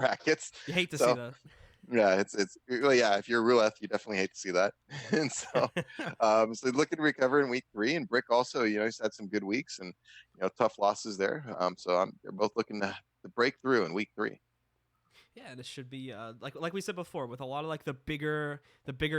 brackets. You hate to see So that. yeah, it's well, yeah. If you're Ruleth, you definitely hate to see that. And so looking to recover in week 3, and br1ck also, he's had some good weeks and tough losses there. They're both looking to break through in week 3. Yeah, and it should be like we said before, with a lot of like the bigger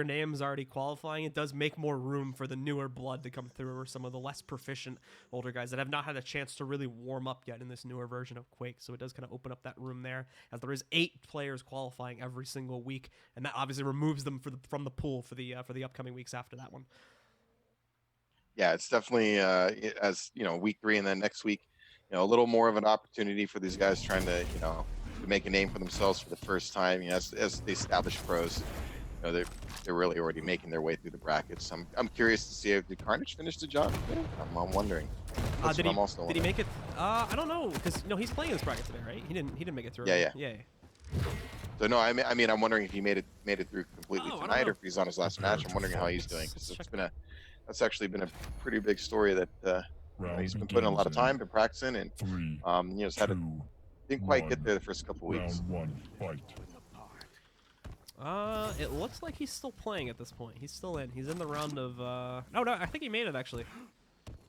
names already qualifying, it does make more room for the newer blood to come through, or some of the less proficient older guys that have not had a chance to really warm up yet in this newer version of Quake. So it does kind of open up that room there, as there is 8 players qualifying every single week, and that obviously removes them from the pool for the upcoming weeks after that one. Yeah, it's definitely as week 3, and then next week, a little more of an opportunity for these guys trying to make a name for themselves for the first time. As the established pros, they're really already making their way through the brackets. I'm curious to see if did Carnage finish the job today? I'm wondering. That's what I'm also Did he wondering. make it? I don't know, because he's playing this bracket today, right? He didn't make it through. Yeah. Yeah. So no, I mean, I'm wondering if he made it through completely Oh, I don't tonight, or know. if he's on his last match. I'm wondering how he's doing, because Let's check. that's actually been a pretty big story that he's been putting a lot of time, been practicing, and has had didn't quite get there the first couple weeks. It looks like he's still playing at this point. He's still in. He's in the round of no, I think he made it actually.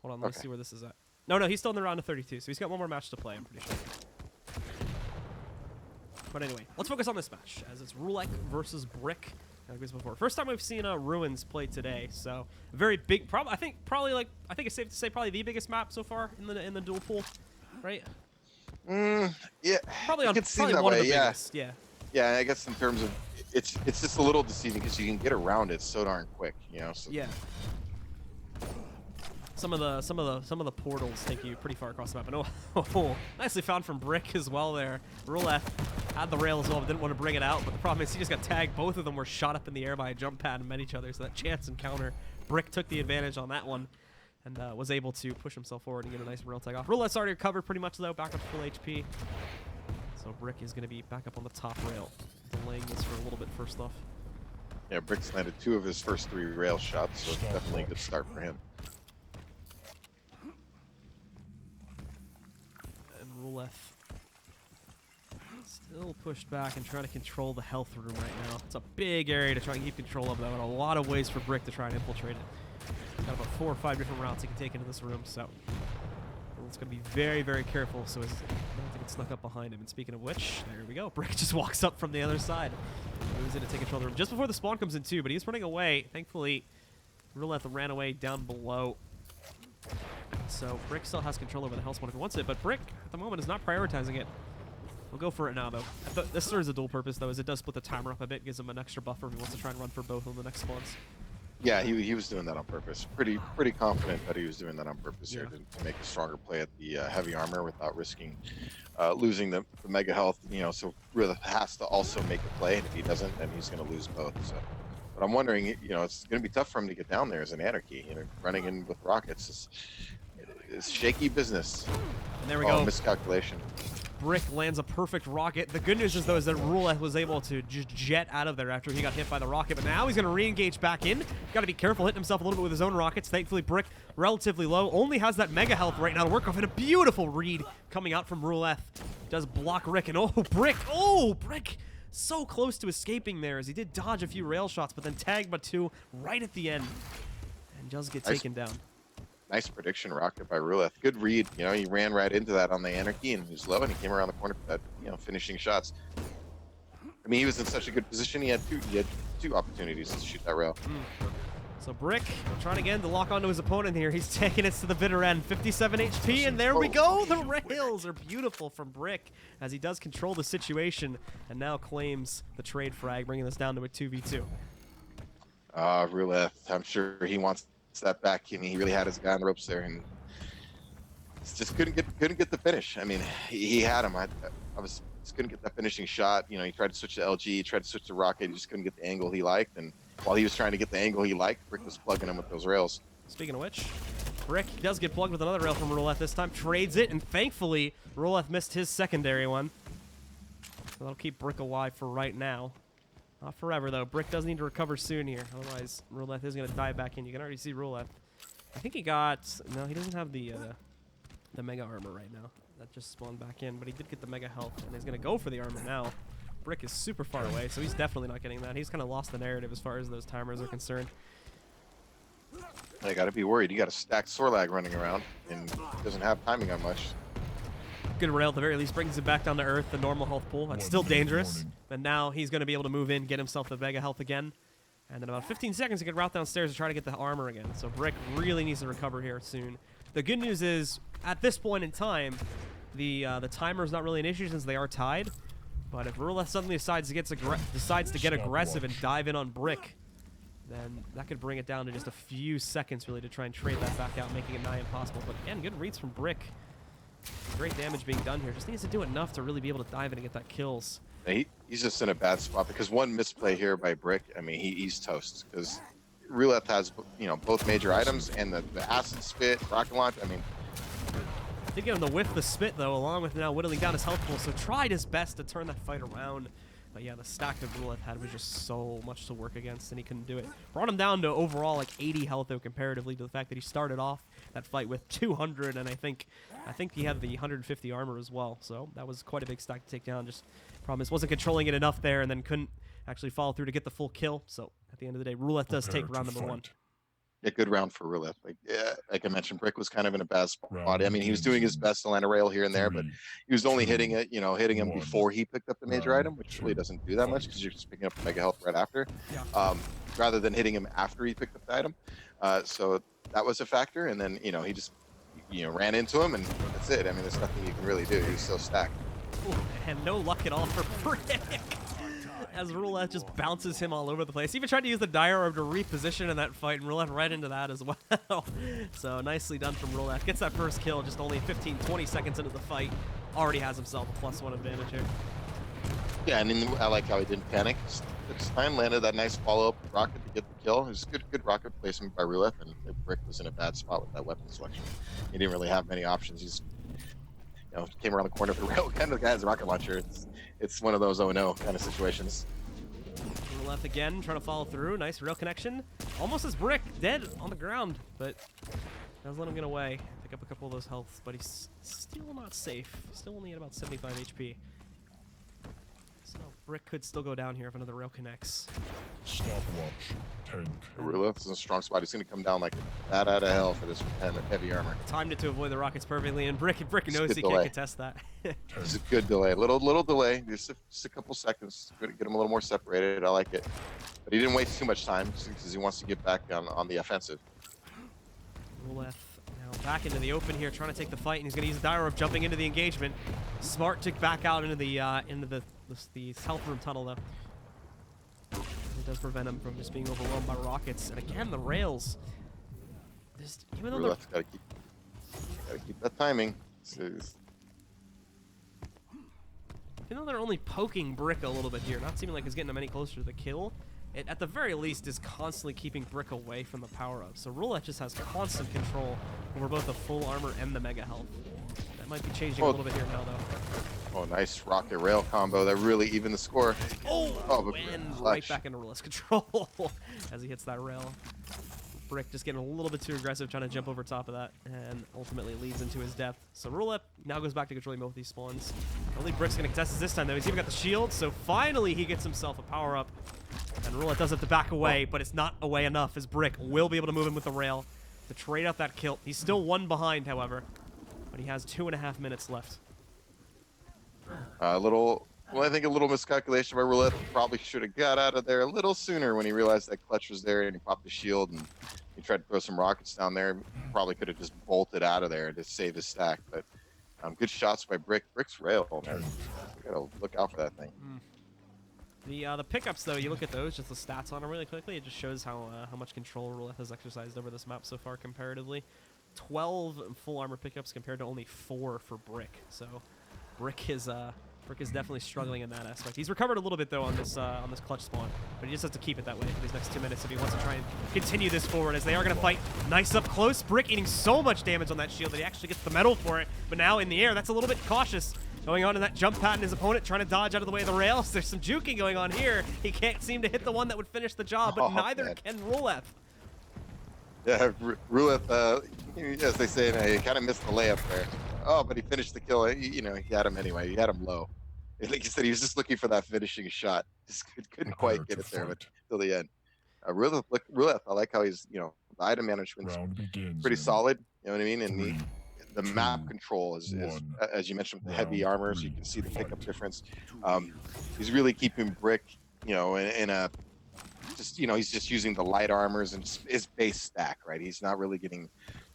Hold on, let me see where this is at. No, he's still in the round of 32, so he's got one more match to play, I'm pretty sure. But anyway, let's focus on this match, as it's Ruleth versus br1ck. Like this before. First time we've seen Ruins play today, so very big. I think it's safe to say probably the biggest map so far in the dual pool, right? Yeah, Probably one of the biggest. Yeah. Yeah, I guess in terms of it's just a little deceiving because you can get around it so darn quick, So. Yeah. Some of the portals take you pretty far across the map. And oh, nicely found from br1ck as well there. Ruleth had the rail as well, but didn't want to bring it out. But the problem is he just got tagged. Both of them were shot up in the air by a jump pad and met each other. So that chance encounter, br1ck took the advantage on that one, and was able to push himself forward and get a nice rail tag off. Ruleth's already recovered pretty much though, back up to full HP. So br1ck is going to be back up on the top rail, delaying this for a little bit first off. Yeah, br1ck's landed 2 of his first 3 rail shots, so it's definitely a good start for him. Ruleth still pushed back and trying to control the health room right now. It's a big area to try and keep control of, though, and a lot of ways for br1ck to try and infiltrate it. Got about 4 or 5 different routes he can take into this room, so it's going to be very, very careful so as not to get snuck up behind him. And speaking of which, there we go. br1ck just walks up from the other side. Moves in to take control of the room just before the spawn comes in, too, but he's running away. Thankfully, Ruleth ran away down below. So br1ck still has control over the health spawn if he wants it, but br1ck at the moment is not prioritizing it. We'll go for it now, though. This serves a dual purpose, though, as it does split the timer up a bit, gives him an extra buffer if he wants to try and run for both on the next spawns. Yeah, he was doing that on purpose. Pretty confident that he was doing that on purpose here to make a stronger play at the heavy armor without risking losing the mega health. So Ruleth has to also make a play, and if he doesn't, then he's going to lose both. So. But I'm wondering, it's going to be tough for him to get down there as an anarchy. Running in with rockets is shaky business. And there we go. Miscalculation. br1ck lands a perfect rocket. The good news is, though, is that Ruleth was able to just jet out of there after he got hit by the rocket. But now he's going to re-engage back in. Got to be careful, hitting himself a little bit with his own rockets. Thankfully, br1ck relatively low. Only has that mega health right now to work off. And a beautiful read coming out from Ruleth. Does block Rick. And br1ck. Oh, br1ck. So close to escaping there, as he did dodge a few rail shots, but then tagged by 2 right at the end. And does get taken down. Nice prediction rocket by Ruleth. Good read. He ran right into that on the anarchy, and he was low, and he came around the corner for that, finishing shots. I mean, he was in such a good position. He had two opportunities to shoot that rail. So br1ck trying again to lock onto his opponent here. He's taking it to the bitter end. 57 HP, and there we go. The rails are beautiful from br1ck, as he does control the situation and now claims the trade frag, bringing this down to a 2v2. Ruleth, I'm sure he wants that back. I mean, he really had his guy on the ropes there, and just couldn't get the finish. I mean, he had him. I just couldn't get that finishing shot. He tried to switch to LG, he tried to switch to rocket, he just couldn't get the angle he liked, and while he was trying to get the angle he liked, br1ck was plugging him with those rails. Speaking of which, br1ck does get plugged with another rail from Ruleth this time, trades it, and thankfully, Ruleth missed his secondary one. So that'll keep br1ck alive for right now. Not forever, though. br1ck does need to recover soon here, otherwise Ruleth is going to dive back in. You can already see Ruleth. I think he got... No, he doesn't have the mega armor right now. that just spawned back in, but he did get the mega health, and he's going to go for the armor now. br1ck is super far away, so he's definitely not getting that. He's kind of lost the narrative as far as those timers are concerned. I got to be worried. You got a stacked Sorlag running around, and doesn't have timing on much. Good rail at the very least, brings it back down to earth, the normal health pool. That's still dangerous, but now he's going to be able to move in, get himself the mega health again. And in about 15 seconds, he can route downstairs to try to get the armor again. So br1ck really needs to recover here soon. The good news is, at this point in time, the timer is not really an issue since they are tied. But if Ruleth suddenly decides to get aggressive and dive in on br1ck, then that could bring it down to just a few seconds really to try and trade that back out, making it nigh impossible. But again, good reads from br1ck. Great damage being done here. Just needs to do enough to really be able to dive in and get that kills. He's just in a bad spot because one misplay here by br1ck, I mean, he's toast because Ruleth has, you know, both major items and the acid spit, rocket launch. I mean, did get him to whiff the spit though, along with now whittling down his health pool. So tried his best to turn that fight around. But yeah, the stack that Ruleth had was just so much to work against, and he couldn't do it. Brought him down to overall like 80 health though, comparatively to the fact that he started off that fight with 200, and I think he had the 150 armor as well. So that was quite a big stack to take down. Just problem is wasn't controlling it enough there, and then couldn't actually follow through to get the full kill. So at the end of the day, Ruleth does take round number 1. Yeah, good round for Ruleth. Like I mentioned, br1ck was kind of in a bad spot. I mean, he was doing his best to land a rail here and there, but he was only hitting him before he picked up the major item, which really doesn't do that much because you're just picking up the mega health right after, rather than hitting him after he picked up the item. So that was a factor, and then he just ran into him, and that's it. I mean, there's nothing you can really do. He was so stacked. Ooh, and no luck at all for br1ck. As Ruleth just bounces him all over the place. He even tried to use the dire orb to reposition in that fight, and Ruleth right into that as well. So nicely done from Ruleth. Gets that first kill just only 15-20 seconds into the fight. Already has himself a +1 advantage here. Yeah, and I like how he didn't panic. This time landed that nice follow-up rocket to get the kill. It was good rocket placement by Ruleth, and br1ck was in a bad spot with that weapon selection. He didn't really have many options. He's came around the corner of the rail, kind of the guy has a rocket launcher. It's one of those oh no kind of situations. Ruleth again, trying to follow through. Nice rail connection. Almost as br1ck dead on the ground, but does let him get away. Pick up a couple of those healths, but he's still not safe. Still only at about 75 HP. So br1ck could still go down here if another rail connects. Stopwatch. Tank. Ruleth is in a strong spot. He's going to come down like a bat out of hell for this heavy armor. Timed it to avoid the rockets perfectly, and br1ck knows he can't contest that. It's a good delay. Little delay. Just a couple seconds. Get him a little more separated. I like it. But he didn't waste too much time because he wants to get back on the offensive. Ruleth now back into the open here, trying to take the fight, and he's going to use the dire orb, jumping into the engagement. Smart to back out into the health room tunnel though. It does prevent him from just being overwhelmed by rockets. And again, the rails. Even though Ruleth's gotta keep that timing. Even though they're only poking br1ck a little bit here, not seeming like he's getting them any closer to the kill, it at the very least is constantly keeping br1ck away from the power-up. So Ruleth just has constant control over both the full armor and the mega health. That might be changing a little bit here now, though. Oh, nice rocket rail combo that really evened the score. Oh, and right back into Ruleth's control as he hits that rail. br1ck just getting a little bit too aggressive, trying to jump over top of that, and ultimately leads into his death. So Ruleth now goes back to controlling both these spawns. Only br1ck's going to contest this time, though. He's even got the shield, so finally he gets himself a power-up. And Ruleth does have to back away, but it's not away enough, as br1ck will be able to move in with the rail to trade out that kill. He's still 1 behind, however, but he has 2.5 minutes left. I think a little miscalculation by Ruleth. Probably should have got out of there a little sooner when he realized that clutch was there, and he popped the shield and he tried to throw some rockets down there. Probably could have just bolted out of there to save his stack, but good shots by br1ck. br1ck's rail, man. You gotta look out for that thing. The pickups, though, you look at those, just the stats on them really quickly. It just shows how much control Ruleth has exercised over this map so far comparatively. 12 full armor pickups compared to only 4 for br1ck. So br1ck is definitely struggling in that aspect. He's recovered a little bit though on this clutch spawn, but he just has to keep it that way for these next 2 minutes if he wants to try and continue this forward, as they are going to fight nice up close. br1ck eating so much damage on that shield that he actually gets the medal for it, but now in the air, that's a little bit cautious. Going on in that jump pattern, his opponent trying to dodge out of the way of the rails. There's some juking going on here. He can't seem to hit the one that would finish the job, but neither can Ruleth. Yeah, Ruleth, as they say, he kind of missed the layup there. Oh, but he finished the kill. You know, he had him anyway. He had him low. Like you said, he was just looking for that finishing shot. Just couldn't quite Prepare get to it there, but fight. till the end. Ruleth, I like how he's, you know, the item management's Round begins pretty in solid. You know what I mean? And 3, the 2, map control is 1. as you mentioned, with the heavy Round armors, you 3, can see the pickup fight. difference. He's really keeping Brick, you know, in a just, you know, he's just using the light armors and his base stack, right? He's not really getting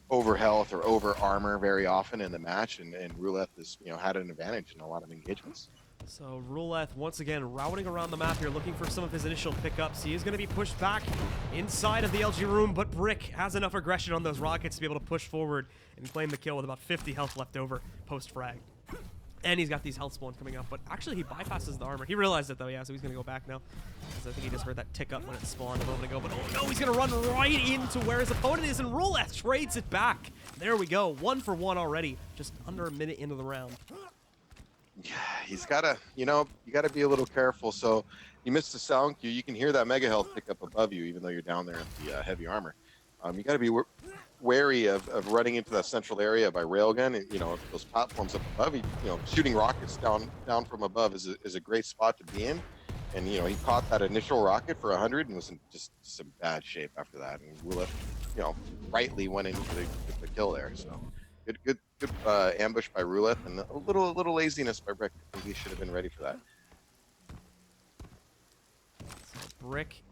over health or over armor very often in the match, and Ruleth has, you know, had an advantage in a lot of engagements. So Ruleth once again routing around the map here, looking for some of his initial pickups. He is going to be pushed back inside of the LG room, but Brick has enough aggression on those rockets to be able to push forward and claim the kill with about 50 health left over post-frag. And he's got these health spawns coming up, but actually he bypasses the armor. He realized it though, yeah, so he's going to go back now. Because I think he just heard that tick up when it spawned a moment ago, but oh no, he's going to run right into where his opponent is, and Ruleth trades it back. There we go, 1 for 1 already, just under a minute into the round. Yeah, he's gotta, you know, you gotta be a little careful. So you missed the sound cue. You can hear that mega health pick up above you, even though you're down there at the heavy armor. You gotta be wary of running into that central area by railgun. And, you know, those platforms up above you, you know, shooting rockets down from above is a great spot to be in. And you know, he caught that initial rocket for 100 and was in just some bad shape after that. And Ruleth, you know, rightly went in for the kill there. So good ambush by Ruleth, and a little laziness by Brick. I think he should have been ready for that. So Brick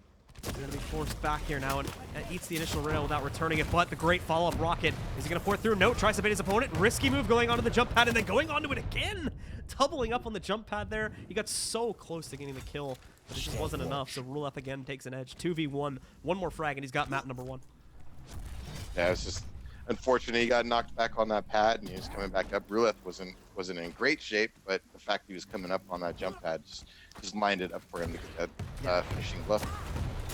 is going to be forced back here now and eats the initial rail without returning it, but the great follow-up rocket. Is he going to pour it through? No, tries to bait his opponent. Risky move going onto the jump pad and then going onto it again. Doubling up on the jump pad there. He got so close to getting the kill, but it just wasn't enough, so Ruleth again takes an edge. 2v1, one more frag, and he's got map number 1. Yeah, it's just unfortunate he got knocked back on that pad and he was coming back up. Ruleth wasn't in great shape, but the fact he was coming up on that jump pad just lined it up for him to get that finishing bluff.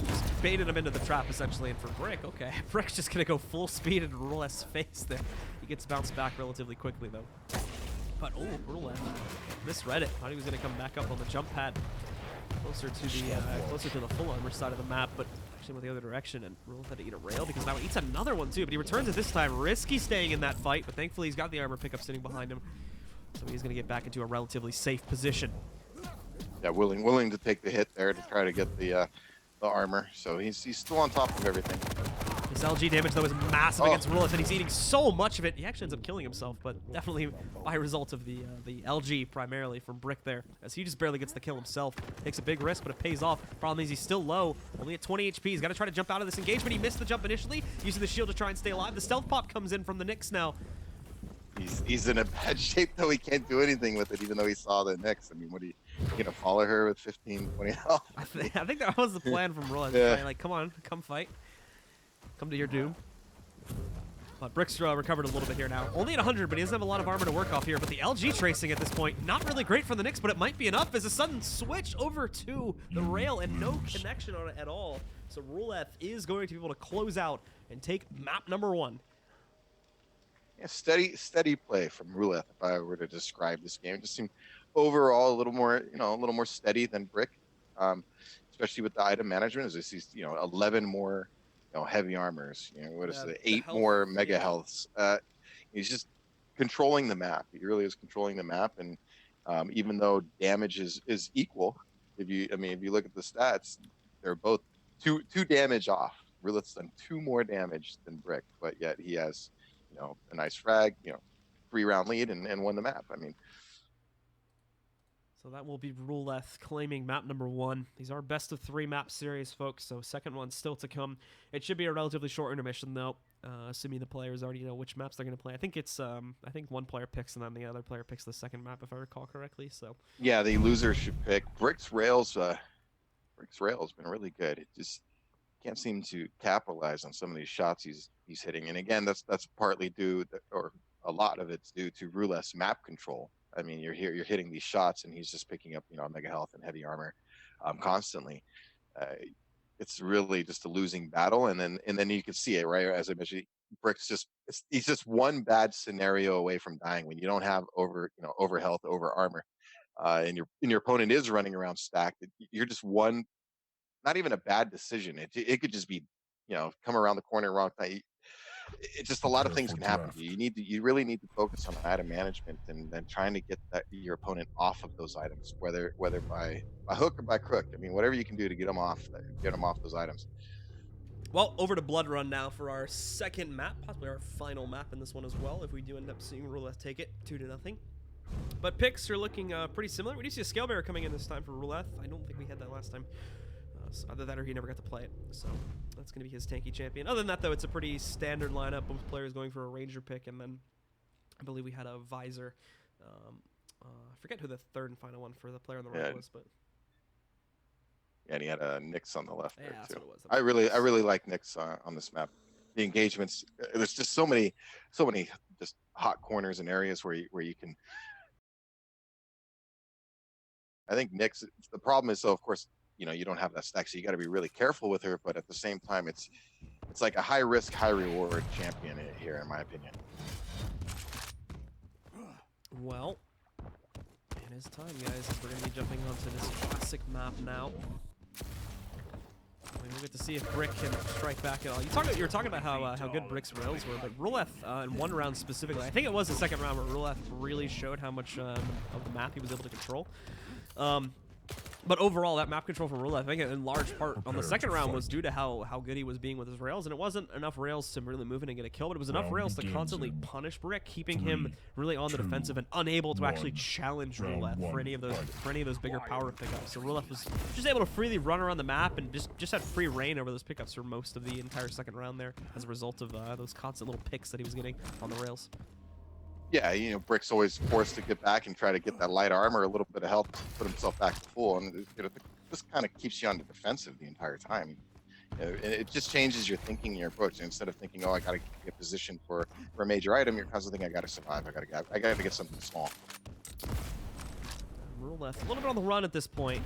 Just baited him into the trap essentially, and for Brick, okay, Brick's just gonna go full speed into Ruleth's face there. He gets bounced back relatively quickly though. But oh, Ruleth misread it. Thought he was gonna come back up on the jump pad, closer to the full armor side of the map, but actually went the other direction, and Ruleth had to eat a rail because now he eats another one too. But he returns it this time, risky staying in that fight, but thankfully he's got the armor pickup sitting behind him, so he's gonna get back into a relatively safe position. Yeah, willing to take the hit there to try to get the armor. So he's still on top of everything. His LG damage though is massive against Ruleth, and he's eating so much of it. He actually ends up killing himself, but definitely by result of the LG primarily from Brick there, as he just barely gets the kill himself. Takes a big risk, but it pays off. Problem is he's still low, only at 20 HP. He's got to try to jump out of this engagement. He missed the jump initially, using the shield to try and stay alive. The stealth pop comes in from the Nyx now. He's in a bad shape though. He can't do anything with it, even though he saw the Nyx. I mean, what are you gonna follow her with 15, 20 health? I think that was the plan from Ruleth. Yeah. Like, come on, come fight. Come to your doom. But Brick's recovered a little bit here now. Only at 100, but he doesn't have a lot of armor to work off here. But the LG tracing at this point, not really great for the Nyx, but it might be enough as a sudden switch over to the rail and no connection on it at all. So Ruleth is going to be able to close out and take map number 1. Yeah, steady play from Ruleth. If I were to describe this game, it just seemed overall a little more steady than Brick, especially with the item management. As I see, you know, 11 more, you know, heavy armors. You know, what is it? 8 more mega healths. He's just controlling the map. He really is controlling the map, and even though damage is equal, if you look at the stats, they're both two damage off. Ruleth's done 2 more damage than Brick, but yet he has, you know, a nice frag, you know, 3-round lead and won the map. I mean, So that will be Ruleth claiming map number 1. These are best of 3 map series, folks, so second one's still to come. It should be a relatively short intermission, though, assuming the players already know which maps they're going to play. I think it's, I think one player picks and then the other player picks the second map, if I recall correctly, so. yeah, the loser should pick. Brick's rails has been really good. It just can't seem to capitalize on some of these shots he's hitting. And again, that's partly due, or a lot of it's due to Ruleth's map control. I mean, you're hitting these shots, and he's just picking up, you know, mega health and heavy armor constantly. It's really just a losing battle, and then you can see it, right? As I mentioned, Brick's he's just one bad scenario away from dying when you don't have over health, over armor, and your opponent is running around stacked. You're just one, not even a bad decision. It could just be, you know, come around the corner wrong time. it's just a lot of Prepare things for can happen. draft. You really need to focus on item management and then trying to get your opponent off of those items, whether by hook or by crook. I mean, whatever you can do to get them off those items. Well, over to Blood Run now for our second map, possibly our final map in this one as well, if we do end up seeing Ruleth take it 2-0. But picks are looking pretty similar. We do see a Scale Bearer coming in this time for Ruleth. I don't think we had that last time. So either that or he never got to play it. So that's going to be his tanky champion. Other than that, though, it's a pretty standard lineup. Both players going for a Ranger pick, and then I believe we had a Visor. I forget who the third and final one for the player on the right was, but... Yeah, and he had a Nyx on the left there that's too. what it was. I really like Nyx on this map. The engagements, there's just so many just hot corners and areas where you can. I think Nyx. The problem is, though, of course, you don't have that stack, so you got to be really careful with her. But at the same time, it's like a high risk, high reward champion here, in my opinion. Well, it is time, guys. We're going to be jumping onto this classic map now. We'll get to see if br1ck can strike back at all. You were talking about how good br1ck's rails were, but Ruleth in one round specifically, I think it was the second round where Ruleth really showed how much of the map he was able to control. But overall, that map control from Ruleth, I think in large part on the second round was due to how good he was being with his rails, and it wasn't enough rails to really move in and get a kill, but it was enough rails to constantly punish br1ck, keeping him really on the defensive and unable to actually challenge Ruleth for any of those bigger power pickups. So Ruleth was just able to freely run around the map and just had free reign over those pickups for most of the entire second round there, as a result of those constant little picks that he was getting on the rails. Yeah, br1ck's always forced to get back and try to get that light armor, a little bit of health to put himself back to full, and this kind of keeps you on the defensive the entire time. It just changes your thinking, your approach. And instead of thinking, oh, I got to get positioned for a major item, you're constantly thinking, I got to survive. I got to get something small. Ruleth, a little bit on the run at this point.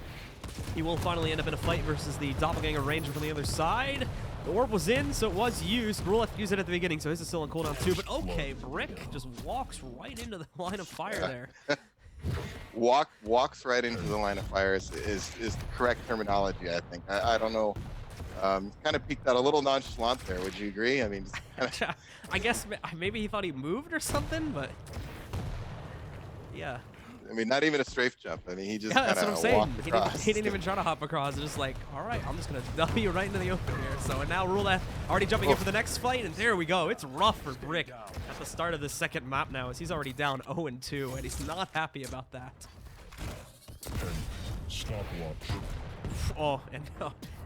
He will finally end up in a fight versus the Doppelganger Ranger from the other side. The orb was in, so it was used. Ruleth used it at the beginning, so his is still on cooldown too. But okay, br1ck just walks right into the line of fire there. Walks right into the line of fire is the correct terminology, I think. I don't know. Kind of peeked out a little nonchalant there. Would you agree? I mean, I guess maybe he thought he moved or something, but yeah. I mean, not even a strafe jump. I mean, he just that's what I'm saying. He didn't it. even try to hop across. Just like, all right, I'm just gonna dump you right into the open here. So and now Ruleth already jumping in for the next fight, and there we go. It's rough for br1ck at the start of the second map now, as he's already down 0-2, and he's not happy about that. Stopwatch. Oh, and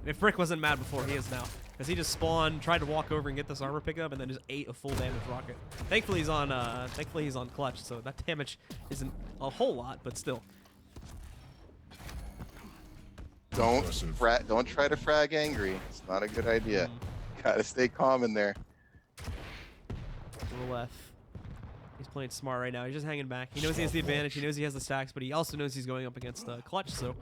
if br1ck wasn't mad before, he is now. Because he just spawned, tried to walk over and get this armor pickup, and then just ate a full damage rocket. Thankfully he's on clutch, so that damage isn't a whole lot, but still. Don't try to frag angry. It's not a good idea. Gotta stay calm in there. Ruleth. He's playing smart right now. He's just hanging back. He knows he has the advantage. He knows he has the stacks, but he also knows he's going up against clutch, so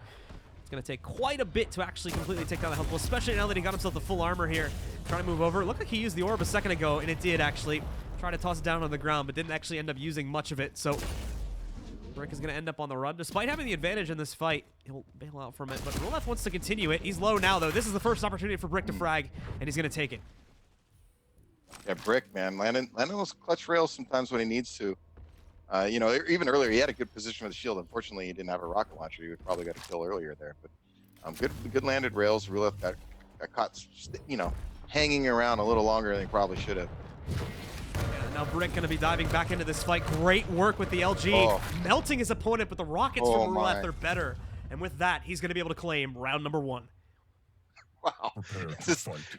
it's going to take quite a bit to actually completely take down the health pool, especially now that he got himself the full armor here. Trying to move over. It looked like he used the orb a second ago, and it did actually. Try to toss it down on the ground, but didn't actually end up using much of it. So br1ck is going to end up on the run. Despite having the advantage in this fight, he'll bail out from it. But Ruleth wants to continue it. He's low now, though. This is the first opportunity for br1ck to frag, and he's going to take it. Yeah, br1ck, man. Landing those clutch rails sometimes when he needs to. Even earlier, he had a good position with the shield. Unfortunately, he didn't have a rocket launcher. He would probably got a kill earlier there. But good landed rails. Ruleth got caught, hanging around a little longer than he probably should have. And now br1ck going to be diving back into this fight. Great work with the LG, melting his opponent, but the rockets from Ruleth are better. And with that, he's going to be able to claim round number 1.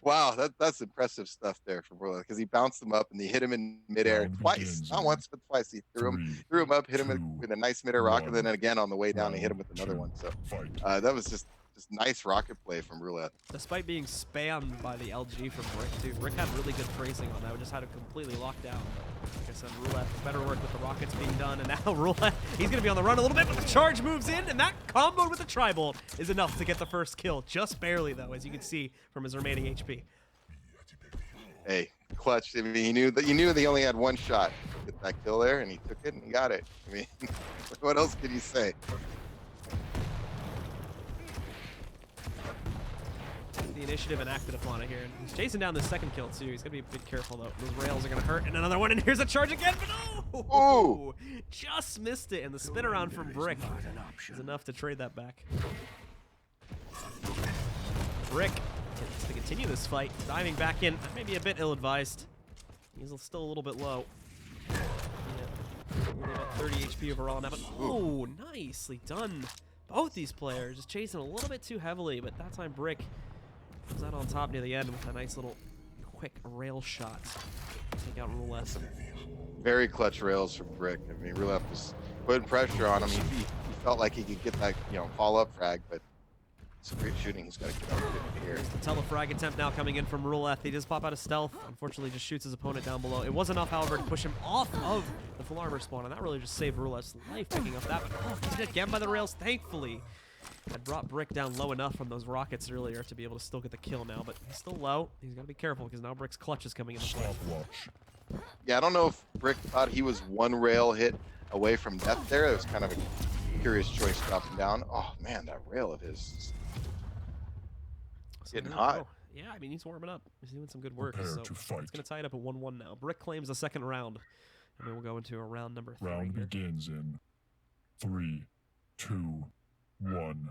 Wow, that's impressive stuff there from Ruleth, because he bounced him up and he hit him in midair twice, not once but twice. He threw him up, hit him with a nice midair rocket, and then again on the way down he hit him with another one. So that was just nice rocket play from Ruleth. Despite being spammed by the LG from br1ck too, br1ck had really good phrasing on that. We just had it completely locked down. But like I said, Ruleth, better work with the rockets being done, and now Ruleth, he's going to be on the run a little bit, but the charge moves in, and that combo with the tri-bolt is enough to get the first kill. Just barely, though, as you can see from his remaining HP. Hey, clutch. I mean, he knew that he only had one shot to get that kill there, and he took it and he got it. I mean, what else could you say? The initiative and acted upon it here. And he's chasing down the second kill too. He's gonna be a bit careful though. Those rails are gonna hurt. And another one, and here's a charge again, but no! Oh! Just missed it, and the spin around from br1ck is enough to trade that back. br1ck gets to continue this fight, diving back in. Maybe a bit ill-advised. He's still a little bit low. Yeah. Only about 30 HP overall now, but oh, nicely done. Both these players just chasing a little bit too heavily, but that time br1ck was out on top near the end with a nice little quick rail shot to take out Ruleth. Very clutch rails from br1ck. I mean, Ruleth was putting pressure on him. He felt like he could get that, follow-up frag, but it's great shooting. He's got to get out of it here. The telefrag attempt now coming in from Ruleth. He just pop out of stealth. Unfortunately, just shoots his opponent down below. It was enough, however, to push him off of the full armor spawn, and that really just saved Ruleth's life, picking up that. But he's hit again by the rails, thankfully. Had brought br1ck down low enough from those rockets earlier to be able to still get the kill now, but he's still low. He's got to be careful because now br1ck's clutch is coming into play. Stopwatch. Yeah, I don't know if br1ck thought he was one rail hit away from death there. It was kind of a curious choice dropping down. Oh, man, that rail of his is getting hot. Yeah, I mean, he's warming up. He's doing some good work. Prepare So to fight. it's going to tie it up at 1-1 now. br1ck claims the second round, and then we'll go into a round number 3. Round here. begins in 3, 2, 1.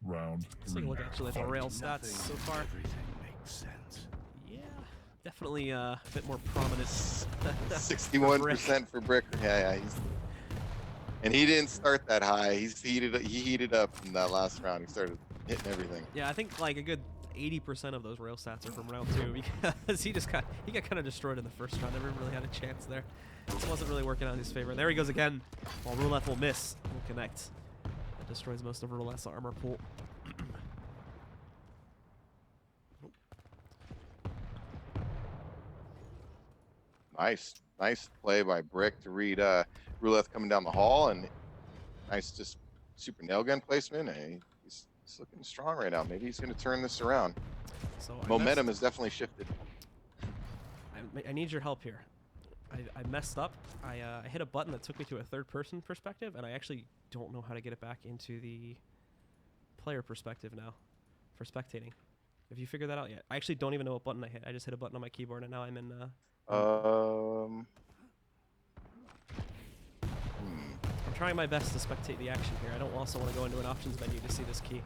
Round Let's take a look actually at the fight. rail stats so far. Yeah, definitely a bit more prominent. 61% for br1ck. Yeah, and he didn't start that high. He heated up in that last round. He started hitting everything. Yeah, I think like a good 80% of those rail stats are from round 2 because he got kind of destroyed in the first round. Never really had a chance there. It wasn't really working out in his favor. There he goes again. While Ruleth will miss, will connect. That destroys most of Ruleth's armor pool. Nice play by br1ck to read Ruleth coming down the hall, and nice just super nail gun placement. And he's looking strong right now. Maybe he's going to turn this around. So Momentum has definitely shifted. I need your help here. I messed up. I hit a button that took me to a third-person perspective, and I actually don't know how to get it back into the player perspective now for spectating. Have you figured that out yet? I actually don't even know what button I hit. I just hit a button on my keyboard, and now I'm in... I'm trying my best to spectate the action here. I don't also want to go into an options menu to see this key.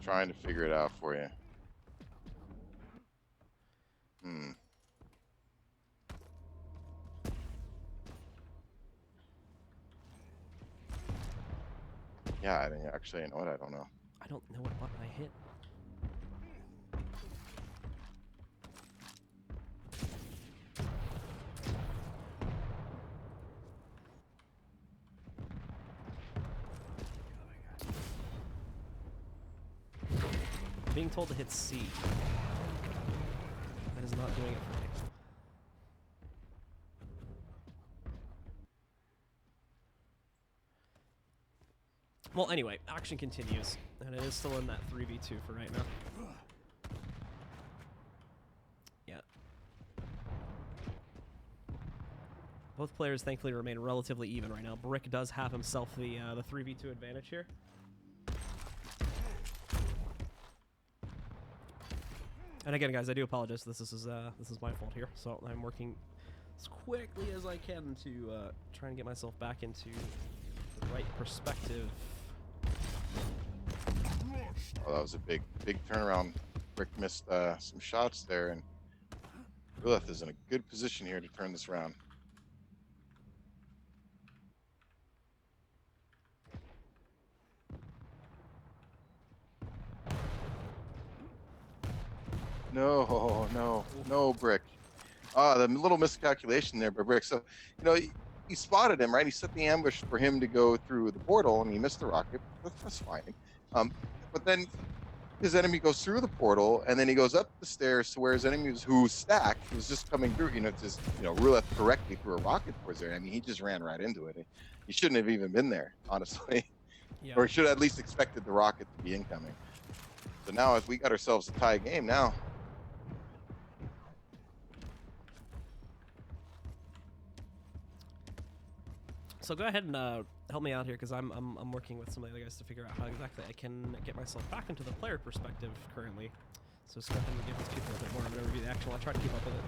Trying to figure it out for you. Yeah, I think actually, you know what? I don't know. I don't know what button I hit. Being told to hit C. That is not doing it for me. Well, anyway, action continues, and it is still in that 3v2 for right now. Yeah. Both players thankfully remain relatively even right now. br1ck does have himself the 3v2 advantage here. And again, guys, I do apologize. This is my fault here. So I'm working as quickly as I can to try and get myself back into the right perspective. Oh, that was a big turnaround. br1ck missed some shots there, and Ruleth is in a good position here to turn this around. No, br1ck. Ah, the little miscalculation there by br1ck. So, he spotted him, right? He set the ambush for him to go through the portal, and he missed the rocket. That's fine. But then his enemy goes through the portal, and then he goes up the stairs to where his enemy who's stacked, was just coming through. Ruleth correctly threw a rocket towards there. I mean, he just ran right into it. He shouldn't have even been there, honestly. Yeah. Or should have at least expected the rocket to be incoming. So now, if we got ourselves a tie game now. So go ahead and help me out here, because I'm working with some of the other guys to figure out how exactly I can get myself back into the player perspective currently. So start to give these people a bit more. I'm going to review the action. I'll try to keep up with it.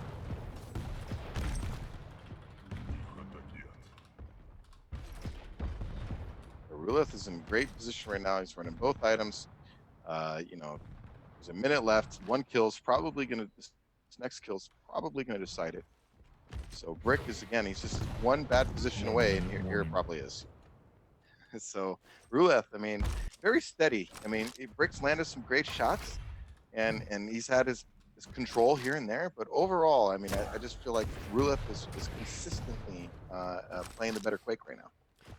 Ruleth is in great position right now. He's running both items. You know, there's a minute left. One kill's probably going to, this next kill's probably going to decide it. So br1ck is, again, he's just one bad position away, and here it probably is. So Ruleth, I mean, very steady. I mean, br1ck's landed some great shots, and he's had his control here and there. But overall, I mean, I just feel like Ruleth is consistently playing the better Quake right now.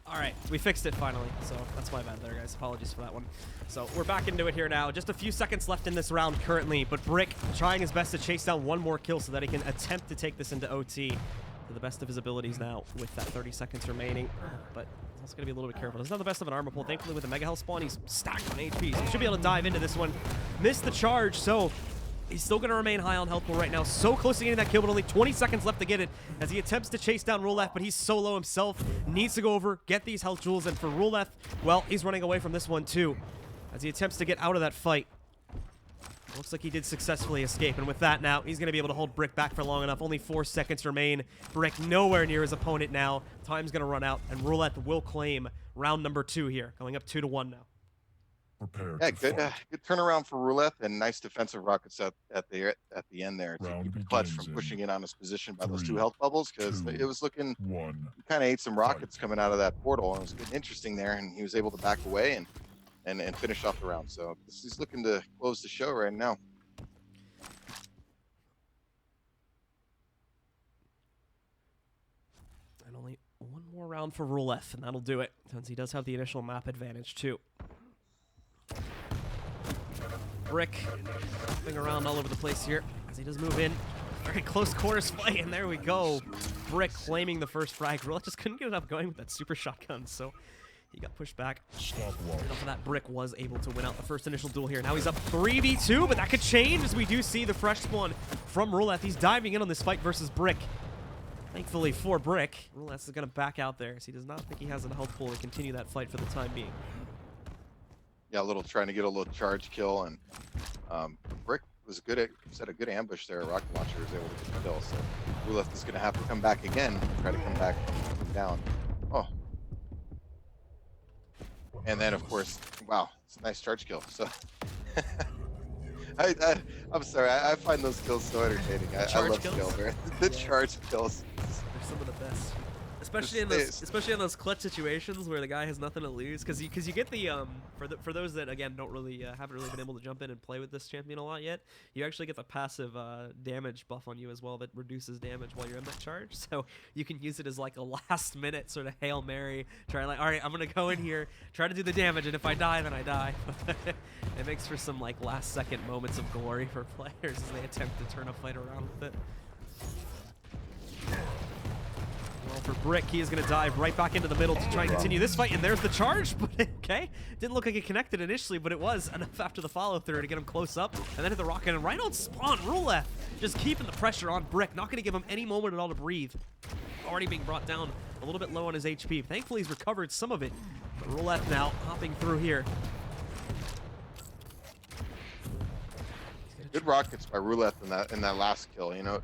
All right, we fixed it finally, so that's my bad there, guys. Apologies for that one. So we're back into it here now. Just a few seconds left in this round currently, but br1ck trying his best to chase down one more kill so that he can attempt to take this into OT to the best of his abilities now with that 30 seconds remaining. But he's also going to be a little bit careful. Doesn't have the best of an armor pull. Thankfully, with the Mega Health spawn, he's stacked on HP, so he should be able to dive into this one. Missed the charge, so he's still going to remain high on health pool right now. So close to getting that kill, but only 20 seconds left to get it as he attempts to chase down Ruleth, but he's so low himself. Needs to go over, get these health jewels, and for Ruleth, well, he's running away from this one too as he attempts to get out of that fight. Looks like he did successfully escape, and with that now, he's going to be able to hold br1ck back for long enough. Only 4 seconds remain. br1ck nowhere near his opponent now. Time's going to run out, and Ruleth will claim round number 2 here, going up 2-1 now. Prepare Yeah, to good fight. good turnaround for Ruleth, and nice defensive rockets at the end there to Round keep it clutch begins from in pushing in on his position by those 2 3, health bubbles, because 2, it was looking, 1. he kind of ate some rockets coming out of that portal, and it was getting interesting there, and he was able to back away and finish off the round. So he's looking to close the show right now. And only one more round for Ruleth, and that'll do it, since he does have the initial map advantage too. br1ck hopping around all over the place here as he does move in. Very close quarters fight, and there we go. br1ck claiming the first frag. Ruleth just couldn't get it up going with that super shotgun, so he got pushed back. Stop watch. And off of that, br1ck was able to win out the first initial duel here. Now he's up 3v2, but that could change as we do see the fresh spawn from Ruleth. He's diving in on this fight versus br1ck. Thankfully for br1ck, Ruleth is going to back out there, as he does not think he has a health pool to continue that fight for the time being. Yeah, trying to get a little charge kill, and br1ck was good at, set a good ambush there. Rocket launcher was able to get the kill, so Ruleth is going to have to come back again, try to come back from down. Oh, and then of course, wow, it's a nice charge kill. So I'm sorry, I find those kills so entertaining. I love kills, right? The charge kills. They're some of the best. Especially in those clutch situations where the guy has nothing to lose, because you get the for those that again don't really haven't really been able to jump in and play with this champion a lot yet, you actually get the passive damage buff on you as well that reduces damage while you're in that charge. So you can use it as like a last minute sort of Hail Mary, try like, all right, I'm gonna go in here, try to do the damage, and if I die, then I die. It makes for some like last second moments of glory for players as they attempt to turn a fight around with it. Well, for br1ck, he is going to dive right back into the middle to try and continue this fight, and there's the charge, but okay. Didn't look like it connected initially, but it was enough after the follow-through to get him close up, and then hit the rocket, and right on spawn, Ruleth just keeping the pressure on br1ck, not going to give him any moment at all to breathe. Already being brought down a little bit low on his HP. Thankfully, he's recovered some of it, but Ruleth now hopping through here. Good rockets by Ruleth in that last kill. You know,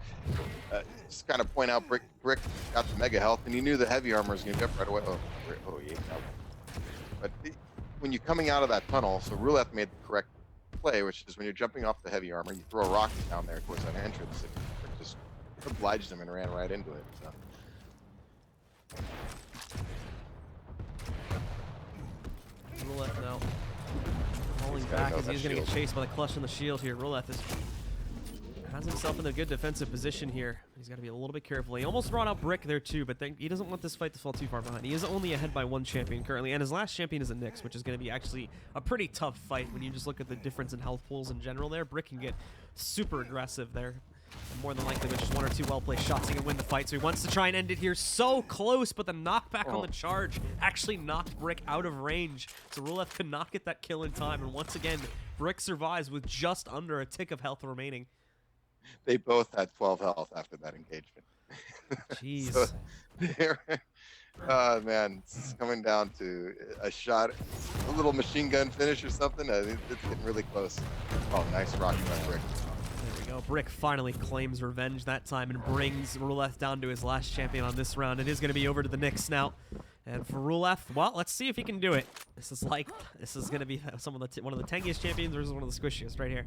just kind of point out br1ck got the mega health, and he knew the heavy armor was going to jump right away. Oh yeah. But when you're coming out of that tunnel, so Ruleth made the correct play, which is when you're jumping off the heavy armor, you throw a rocket down there towards that entrance. It just obliged him and ran right into it. So. Ruleth now falling back as he's going to get chased by the clutch on the shield here. Ruleth has himself in a good defensive position here. He's got to be a little bit careful. He almost brought out br1ck there too, but he doesn't want this fight to fall too far behind. He is only ahead by 1 champion currently, and his last champion is a Nyx, which is going to be actually a pretty tough fight when you just look at the difference in health pools in general there. br1ck can get super aggressive there. And more than likely with just 1 or 2 well-placed shots, he can win the fight. So he wants to try and end it here. So close, but the knockback on the charge actually knocked br1ck out of range. So Ruleth could not get that kill in time. And once again, br1ck survives with just under a tick of health remaining. They both had 12 health after that engagement. Jeez. So Man, it's coming down to a shot, a little machine gun finish or something. I think it's getting really close. Oh, nice rocket by Brick. There we go. Brick finally claims revenge that time and brings Ruleth down to his last champion on this round. It is going to be over to the Knicks now. And for Ruleth, well, let's see if he can do it. This is going to be one of the tankiest champions, or is one of the squishiest right here.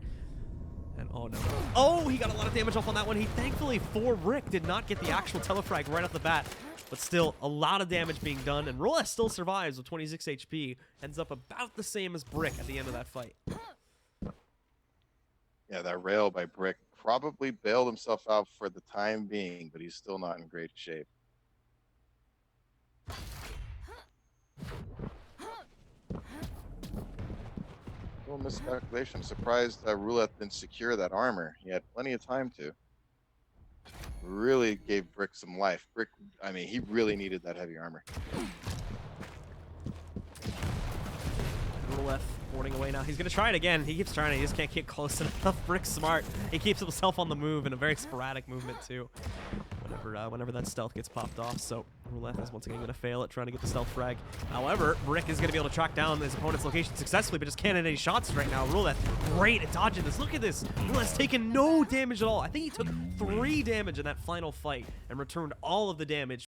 And oh no. Oh, he got a lot of damage off on that one. He thankfully, for Brick, did not get the actual telefrag right off the bat. But still, a lot of damage being done. And Ruleth still survives with 26 HP. Ends up about the same as Brick at the end of that fight. Yeah, that rail by Brick probably bailed himself out for the time being, but he's still not in great shape. Little miscalculation. I'm surprised Ruleth didn't secure that armor. He had plenty of time to. Really gave Brick some life. Brick, I mean, he really needed that heavy armor. Ruleth boarding away now. He's going to try it again. He keeps trying it. He just can't get close enough. Brick's smart. He keeps himself on the move in a very sporadic movement, too. Whenever that stealth gets popped off. So Ruleth is once again going to fail at trying to get the stealth frag. However, Brick is going to be able to track down his opponent's location successfully, but just can't hit any shots right now. Ruleth, great at dodging this. Look at this. Ruleth's taken no damage at all. I think he took 3 damage in that final fight and returned all of the damage